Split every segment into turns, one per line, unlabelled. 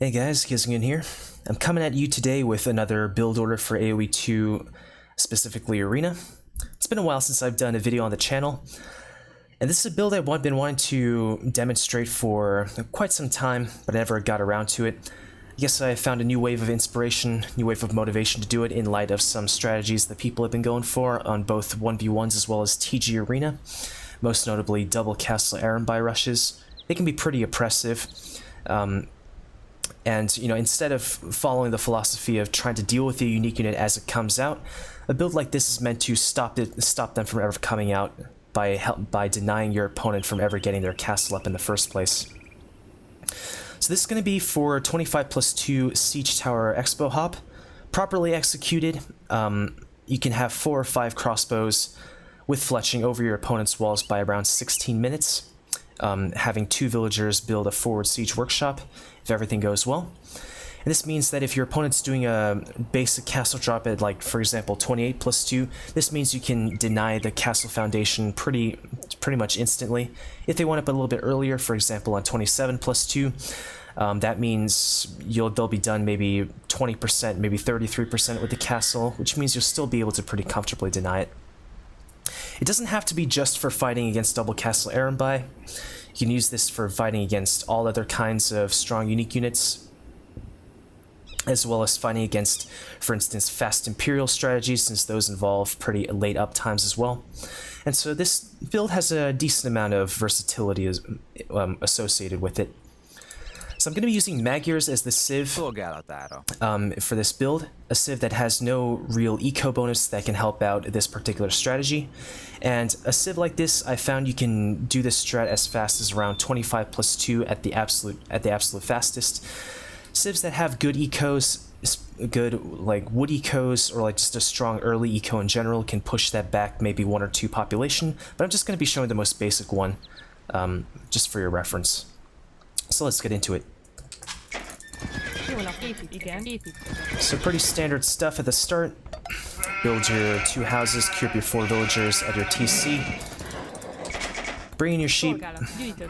Hey guys, Kizingen here. I'm coming at you today with another build order for AoE 2, specifically Arena. It's been a while since I've done a video on the channel, and this is a build I've been wanting to demonstrate for quite some time, but I never got around to it. I guess I found a new wave of inspiration, new wave of motivation to do it in light of some strategies that people have been going for on both 1v1s as well as TG Arena, most notably double castle Arambai rushes. They can be pretty oppressive. And, you know, instead of following the philosophy of trying to deal with the unique unit as it comes out, a build like this is meant to stop them from ever coming out by denying your opponent from ever getting their castle up in the first place. So this is going to be for 25+2 Siege Tower Expo Hop. Properly executed, you can have 4 or 5 crossbows with fletching over your opponent's walls by around 16 minutes. Having 2 villagers build a forward siege workshop if everything goes well. And this means that if your opponent's doing a basic castle drop at, like, for example, 28+2, this means you can deny the castle foundation pretty much instantly. If they want up a little bit earlier, for example, on 27+2, that means they'll be done maybe 20%, maybe 33% with the castle, which means you'll still be able to pretty comfortably deny it. It doesn't have to be just for fighting against double castle Arambai. You can use this for fighting against all other kinds of strong unique units, as well as fighting against, for instance, fast Imperial strategies, since those involve pretty late up times as well. And so this build has a decent amount of versatility associated with it. So I'm going to be using Magyars as the Civ for this build, a Civ that has no real eco bonus that can help out this particular strategy. And a Civ like this, I found you can do this strat as fast as around 25+2 at the absolute fastest. Civs that have good ecos, good like wood ecos, or like just a strong early eco in general, can push that back maybe 1 or 2 population, but I'm just going to be showing the most basic one, just for your reference. So let's get into it. So pretty standard stuff at the start. Build your 2 houses, queue up your 4 villagers at your TC. Bring in your sheep.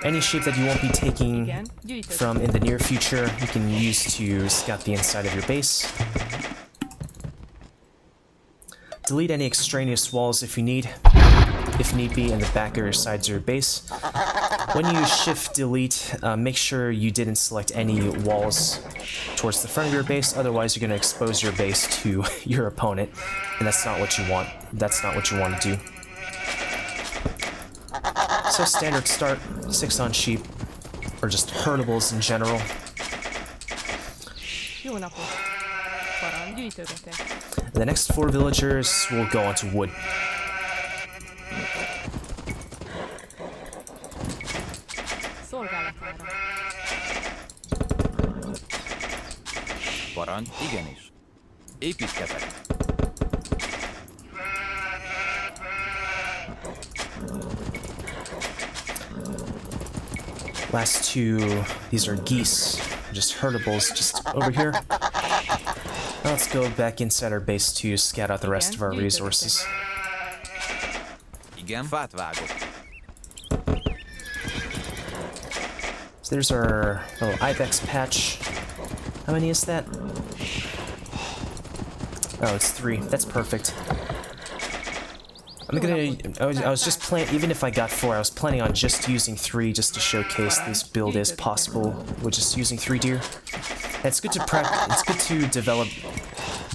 Any sheep that you won't be taking from in the near future, you can use to scout the inside of your base. Delete any extraneous walls if need be, in the back or sides of your base. When you shift delete, make sure you didn't select any walls towards the front of your base, otherwise you're going to expose your base to your opponent, and that's not what you want. That's not what you want to do. So standard start, 6 on sheep, or just huntables in general. The next 4 villagers will go onto wood.
Parancs, igenis. Építkezek.
Last 2, these are geese, just huntables just over here. Now let's go back inside our base to scout out the rest of our resources.
Igen, fát vágok.
So there's our little ibex patch. How many is that? Oh, it's 3. That's perfect. I was just planning, even if I got 4, I was planning on just using 3 just to showcase this build is possible with just using 3 deer. And it's good to develop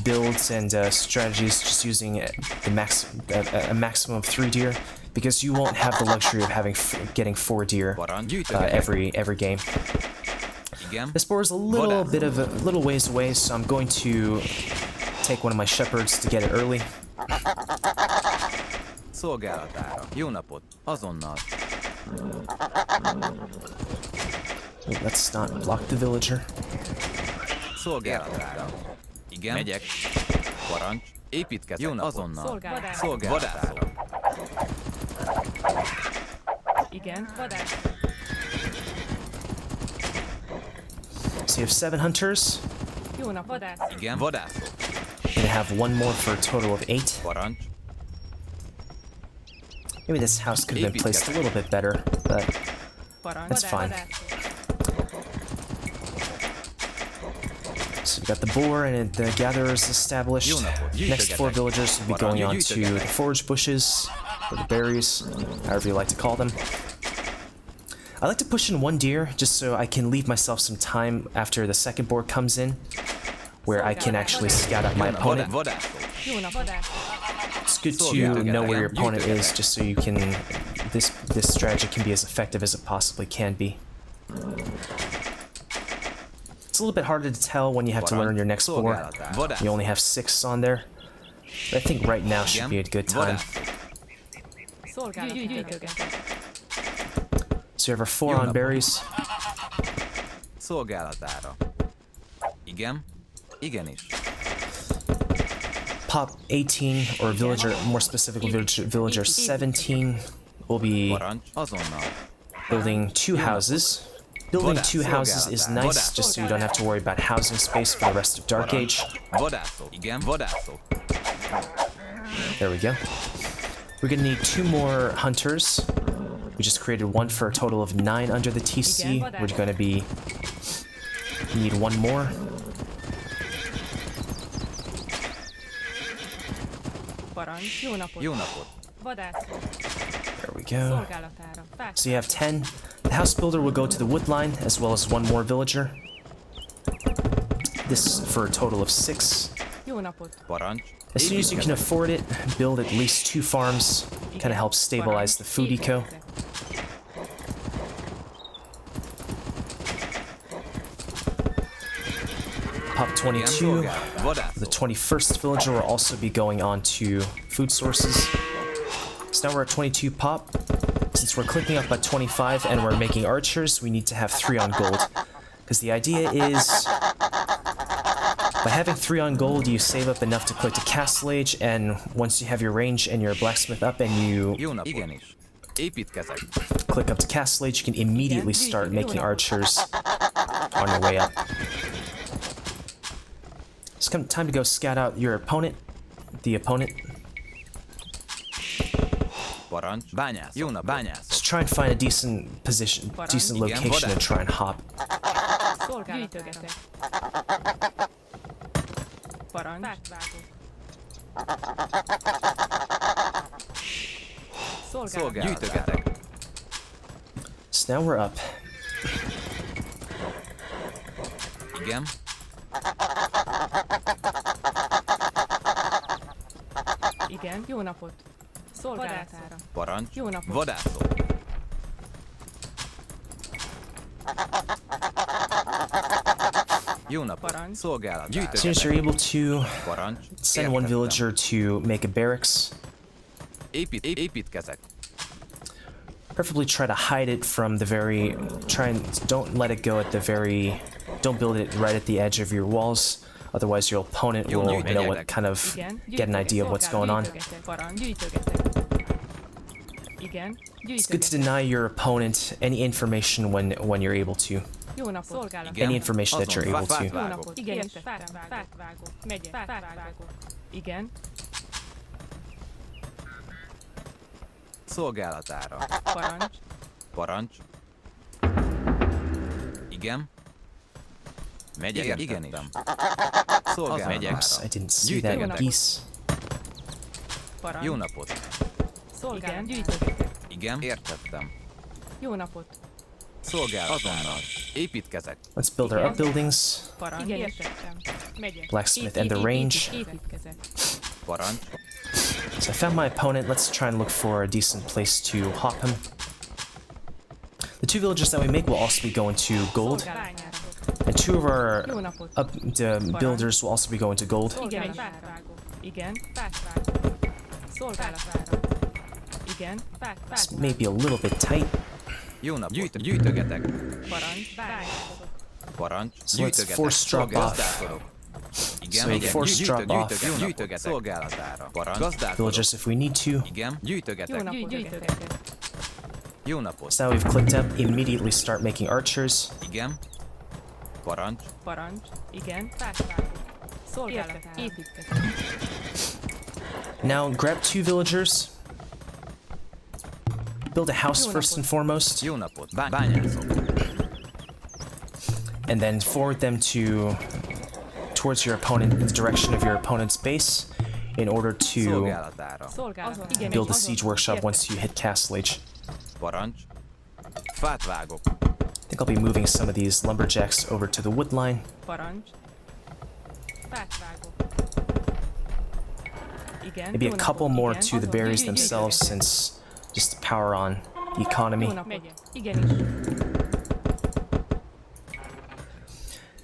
builds and strategies just using a maximum of 3 deer, because you won't have the luxury of getting 4 deer every game. This boar is a little ways away, so I'm going to take one of my shepherds to get it early.
Szolgálatára. Jó napot. Azonnal.
Let's not block the villager.
Szolgálatára. Igen. Megyek. Parancs. Építkezek. Jó napot. Azonnal. Szolgálatára.
Igen. Vadász.
So you have 7 hunters.
Jó nap, vadász.
Igen, vadász.
Gonna have 1 more for a total of 8.
Parancs.
Maybe this house could have been placed a little bit better, but that's fine. So we've got the boar and the gatherers established. Next 4 villagers will be going on to the forage bushes, or the berries, however you like to call them. I like to push in 1 deer just so I can leave myself some time after the second boar comes in, where I can actually scout out my opponent. It's good to know where your opponent is just so you can, this strategy can be as effective as it possibly can be. It's a little bit harder to tell when you have to learn your next boar. You only have 6 on there. But I think right now should be a good time. So you have our 4 on berries.
Szolgálatára. Igen. Igenis.
Pop 18, or villager, more specifically villager 17, will be building 2 houses. Building 2 houses is nice, just so you don't have to worry about housing space for the rest of Dark Age. There we go. We're gonna need 2 more hunters. We just created 1 for a total of 9 under the TC. We're gonna need 1 more. There we go. So you have 10. The house builder will go to the wood line, as well as 1 more villager. This for a total of 6. As soon as you can afford it, build at least 2 farms. Kind of helps stabilize the food eco. Pop 22. The 21st villager will also be going on to food sources. So now we're at 22 pop. Since we're clicking up at 25 and we're making archers, we need to have 3 on gold. Because the idea is, by having 3 on gold, you save up enough to click to Castle Age, and once you have your range and your blacksmith up and you click up to Castle Age, you can immediately start making archers on your way up. It's time to go scout out your opponent, the opponent. Just try and find a decent position, decent location and try and hop. So now we're up.
Igen, jó napot. Szolgálatára.
Parancs.
Jó napot.
Vadászok. Jó napot. Szolgálatára.
As soon as you're able to send 1 villager to make a barracks,
Építkezek.
preferably try to hide it from the very, don't let it go at the very, don't build it right at the edge of your walls. Otherwise, your opponent will know what kind of get an idea of what's going on. It's good to deny your opponent any information when you're able to. Any information that you're able to.
Szolgálatára. Parancs. Igen. Megyek, igenis. Szolgálatára.
I didn't see that geese.
Jó napot. Igen, értettem.
Jó napot.
Szolgálatára. Építkezek.
Let's build our upbuildings.
Igen, értettem. Megyek.
Blacksmith and the range.
Parancs.
So I found my opponent. Let's try and look for a decent place to hop him. The 2 villagers that we make will also be going to gold. And 2 of our builders will also be going to gold. This may be a little bit tight.
Jó nap, gyűjtögetek. Parancs.
So let's force drop off. So force drop off
Szolgálatára. Parancs.
villagers if we need to.
Igen, gyűjtögetek. Jó napot.
So now we've clicked up, immediately start making archers.
Igen. Parancs.
Igen.
Now grab 2 villagers. Build a house first and foremost.
Jó napot. Bányászok.
And then forward them to towards your opponent in the direction of your opponent's base in order to
Szolgálatára.
Szolgálat. Igen,
build a
azonnal.
siege workshop once you hit Castle Age.
Parancs. Fát vágok.
I think I'll be moving some of these lumberjacks over to the wood line.
Parancs. Fát vágok. Igen.
Maybe
jó
a
napot.
couple more
Igen,
to the
azonnal.
berries
Gyűjtök.
themselves since just the power on economy.
Jó napot. Igenis.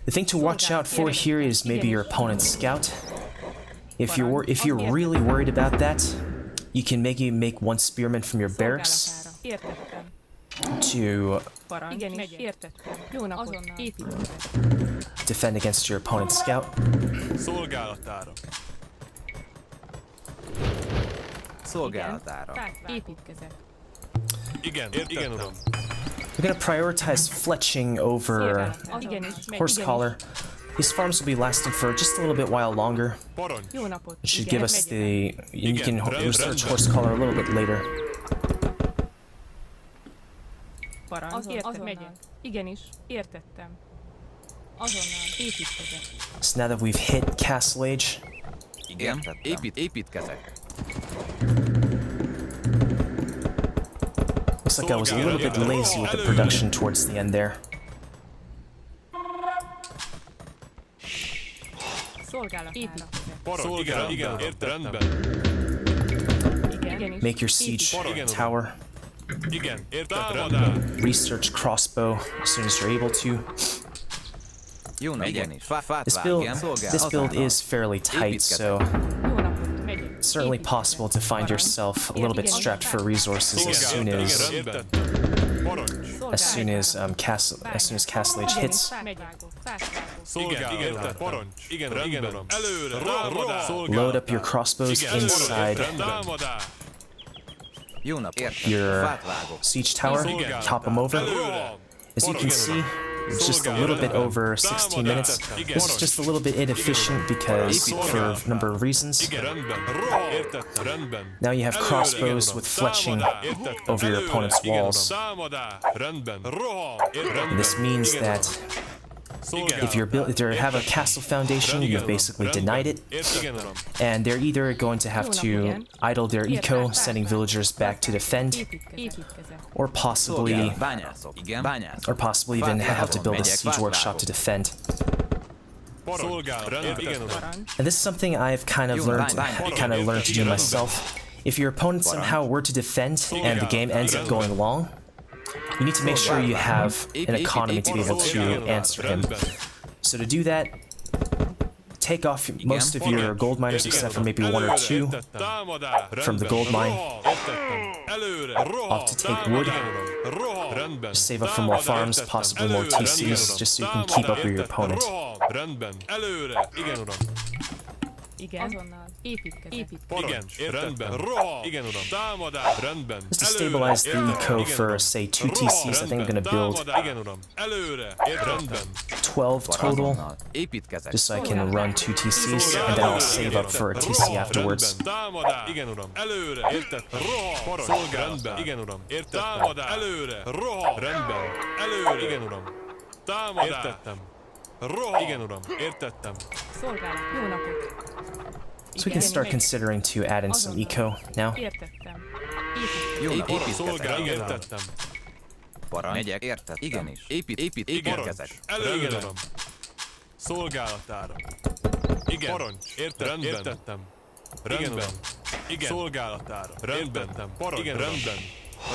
The thing to watch out for here is maybe your opponent's scout. If you're really worried about that, you can maybe make one spearman from your barracks
Szolgálatára. Értettem.
to
Parancs. Igenis. Értettem. Jó napot. Azonnal. Építkezek.
defend against your opponent's scout.
Szolgálatára.
Szolgálatára.
Fát vágok. Építkezek.
Igen, igen, uram.
We're gonna prioritize fletching over
Szolgálatára. Igenis.
horse collar. These farms will be lasting for just a little bit while longer.
Parancs.
Jó napot.
It should
Igen,
give us
megyek.
the... You can
Igen,
research horse collar a little bit later.
Parancs. Értettem. Megyek. Igenis. Értettem. Azonnal. Építkezek.
So now that we've hit Castle Age,
Igen. Építkezek.
looks like I was a little bit lazy with the production towards the end there.
Szolgálatára. Építkezek.
Parancs. Igen, igen, rendben.
Igen. Igenis.
Make your siege tower.
Igen, értettem.
Research crossbow as soon as you're able to.
Jó napot. Igenis. Fát
This
vágok.
build, this build is fairly tight, so
Jó napot. Megyek.
it's certainly possible to find yourself a little bit strapped for resources as soon as
Rendben. Parancs.
as soon as Castle Age hits.
Megyek. Fát vágok.
Igen, igen, parancs. Igen, uram. Előre, támadás.
Load up your crossbows inside
Támadás.
Jó napot.
your
Fát vágok.
siege tower, top them over.
Előre.
As you can see, it's just a little bit over 16 minutes. This is just a little bit inefficient because for a number of reasons.
Igen, rendben. Értettem, rendben.
Now you have crossbows with fletching over your opponent's walls.
Támadás. Rendben. Roham.
And this means that if you have a castle foundation, you've basically denied it,
Igen, uram.
and they're either going to have to idle their eco, sending villagers back to defend,
Építkezek.
or possibly
Bányászok. Igen. Bányászok.
or possibly even have to build a siege workshop to defend.
Parancs. Rendben. Igen, uram.
Parancs.
And this is something I've kind of learned to do myself. If your opponent somehow were to defend and the game ends up going long, you need to make sure you have an economy to be able to answer him. So to do that, take off most of your gold miners except for maybe one or two
Támadás.
from the gold mine.
Értettem. Előre. Roham.
Off to take wood.
Roham. Rendben.
Save up for more farms, possibly more TCs, just so you can keep up with your opponent.
Roham. Rendben. Előre. Igen, uram.
Igen. Azonnal. Építkezek.
Parancs. Rendben. Roham. Igen, uram. Támadás. Rendben.
Just to stabilize the eco for, say, 2 TCs, I think I'm gonna build
Igen, uram. Előre. Rendben.
12 total,
Azonnal. Építkezek.
just so I can run 2 TCs, and then I'll save up for a TC afterwards.
Rendben. Támadás. Igen, uram. Előre. Értettem. Roham. Szolgálat. Igen, uram. Értettem. Támadás. Előre. Roham. Rendben. Előre. Igen, uram. Támadás. Értettem. Roham. Igen, uram. Értettem.
Szolgálat. Jó napot.
So we can start considering to add in some eco now.
Értettem.
Jó napot.
Szolgálat.
Építkezek.
Értettem.
Parancs. Megyek. Érted. Igenis. Építkezek.
Előre. Igen, uram. Szolgálatára. Igen. Parancs. Értettem. Értettem. Rendben. Igen. Szolgálatára. Rendben. Parancs. Igen, rendben.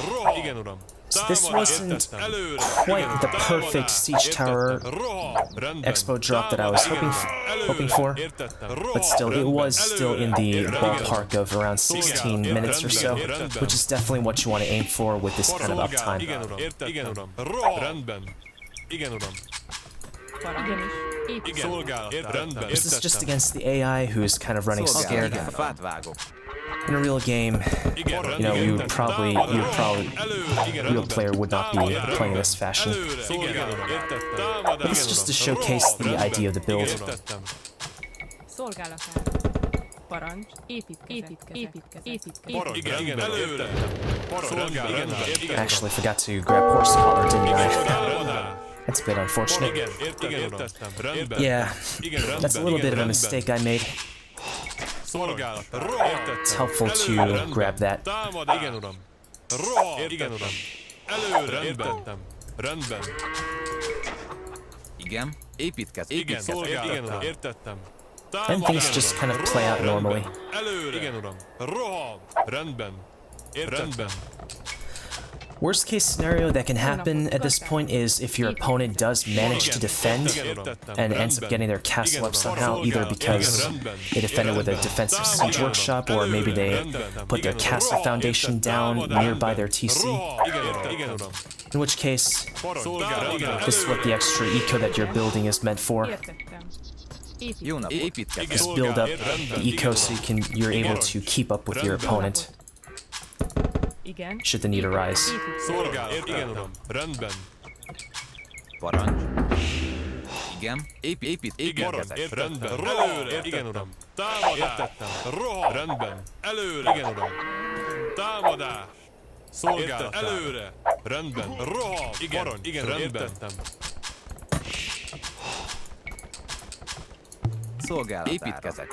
Roham. Igen, uram.
So this wasn't quite the perfect siege tower expo drop that I was hoping for, but still, it was still in the ballpark of around 16 minutes or so, which is definitely what you want to aim for with this kind of uptime.
Igen, uram. Igen, uram. Roham. Rendben. Igen, uram.
Igenis. Építkezek.
Szolgálat. Rendben.
This is just against the AI who is kind of running scared.
Igen. Fát vágok.
In a real game, you know, you would probably, a real player would not be playing in this fashion. But this is just to showcase the idea of the build.
Szolgálatára. Parancs. Építkezek.
Igen, igen, előre. Szolgálat.
I actually forgot to grab horse collar, didn't I? That's a bit unfortunate.
Igen, értettem. Rendben.
Yeah,
Igen, rendben.
that's a little bit of a
rendben.
mistake I made.
Szolgálat. Értettem.
It's helpful to
Rendben.
grab that.
Támadás. Igen, uram. Rohan. Igen, uram. Előre. Értettem. Rendben.
Igen. Építkez.
Igen, szolgálat. Igen, uram. Értettem.
And things just kind of play out normally.
Előre. Igen, uram. Rohan. Rendben. Rendben.
Worst case scenario that can happen at this point is if your opponent does manage to defend and ends up getting their castle up somehow, either because they defended with a defensive siege workshop or maybe they put their castle foundation down nearby their TC. In which case, this is what the extra eco that you're building is meant for.
Értettem.
Jó nap. Építkez.
Just build up the eco so you're able to keep up with your opponent
Igen.
should the need arise.
Szolgálat. Igen, uram. Rendben.
Parancs. Igen.
Igen,
Építkezek.
rendben. Előre. Igen, uram. Támadás. Értettem. Rohan. Rendben. Előre. Igen, uram. Támadás. Szolgálat. Előre. Rendben. Rohan. Igen, igen, rendben. Értettem.
Szolgálatára. Építkezek.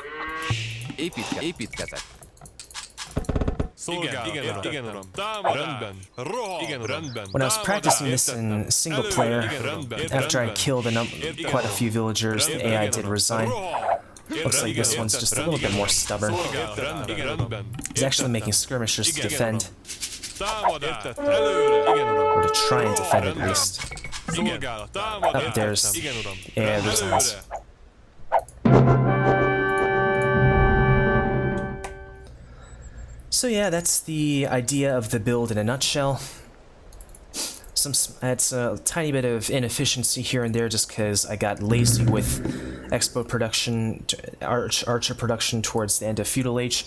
Építkezek.
Szolgálat. Igen, uram. Támadás. Rendben. Rohan. Igen, rendben.
When I was practicing this in single player, after I killed quite a few villagers, the AI did resign. Looks like this one's just a little bit more stubborn. He's actually making skirmishers to defend,
Támadás. Előre. Igen, uram.
or to try and defend at least.
Szolgálat. Támadás.
Up there's
Igen, uram.
AI resigns. So yeah, that's the idea of the build in a nutshell. It's a tiny bit of inefficiency here and there just because I got lazy with Expo production, Archer production towards the end of Feudal Age.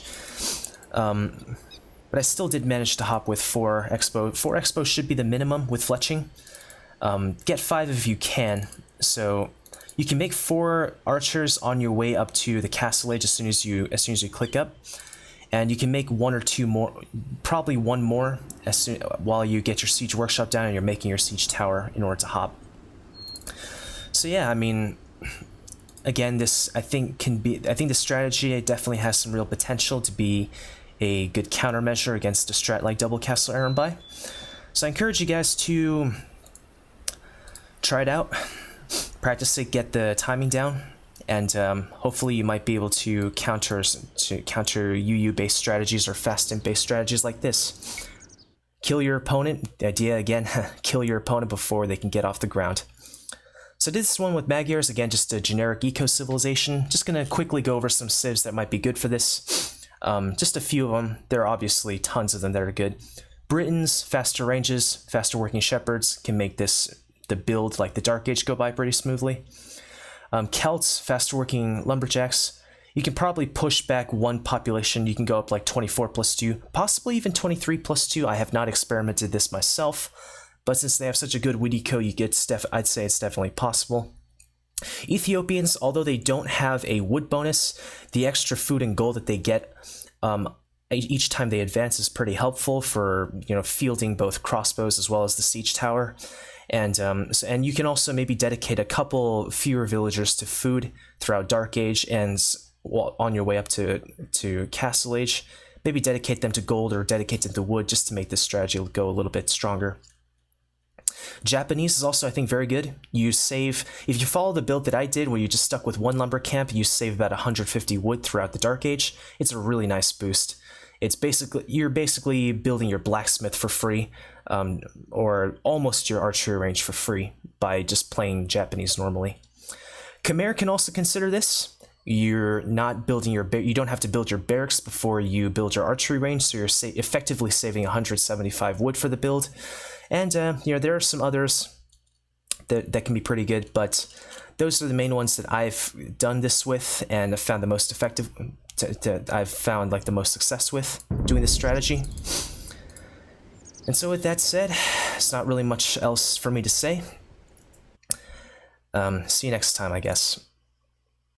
But I still did manage to hop with 4 Expo. 4 Expo should be the minimum with fletching. Get 5 if you can. So you can make 4 archers on your way up to the castle age as soon as you click up. And you can make 1 or 2 more, probably 1 more while you get your siege workshop down and you're making your siege tower in order to hop. So yeah, I mean, again, this I think the strategy definitely has some real potential to be a good countermeasure against a strat like Double Castle Ironby. So I encourage you guys to try it out, practice it, get the timing down. And hopefully you might be able to counter UU-based strategies or fast-int-based strategies like this. Kill your opponent. The idea, again, kill your opponent before they can get off the ground. So I did this one with Magyars, again, just a generic eco-civilization. Just going to quickly go over some civs that might be good for this. Just a few of them. There are obviously tons of them that are good. Britons, faster ranges, faster working shepherds can make the build like the Dark Age go by pretty smoothly. Celts, faster working lumberjacks, you can probably push back 1 population. You can go up like 24 plus 2, possibly even 23 plus 2. I have not experimented this myself, but since they have such a good wood eco, I'd say it's definitely possible. Ethiopians, although they don't have a wood bonus, the extra food and gold that they get each time they advance is pretty helpful for fielding both crossbows as well as the siege tower. And you can also maybe dedicate a couple fewer villagers to food throughout Dark Age, and on your way up to Castle Age, maybe dedicate them to gold or dedicate them to wood just to make this strategy go a little bit stronger. Japanese is also, I think, very good. You save, if you follow the build that I did where you just stuck with 1 lumber camp, you save about 150 wood throughout the Dark Age. It's a really nice boost. You're basically building your blacksmith for free, or almost your archery range for free by just playing Japanese normally. Khmer can also consider this. You're not building you don't have to build your barracks before you build your archery range, so you're effectively saving 175 wood for the build. And there are some others that can be pretty good, but those are the main ones that I've done this with and have found the most effective. I've found like the most success with doing this strategy. And so with that said, it's not really much else for me to say. See you next time, I guess.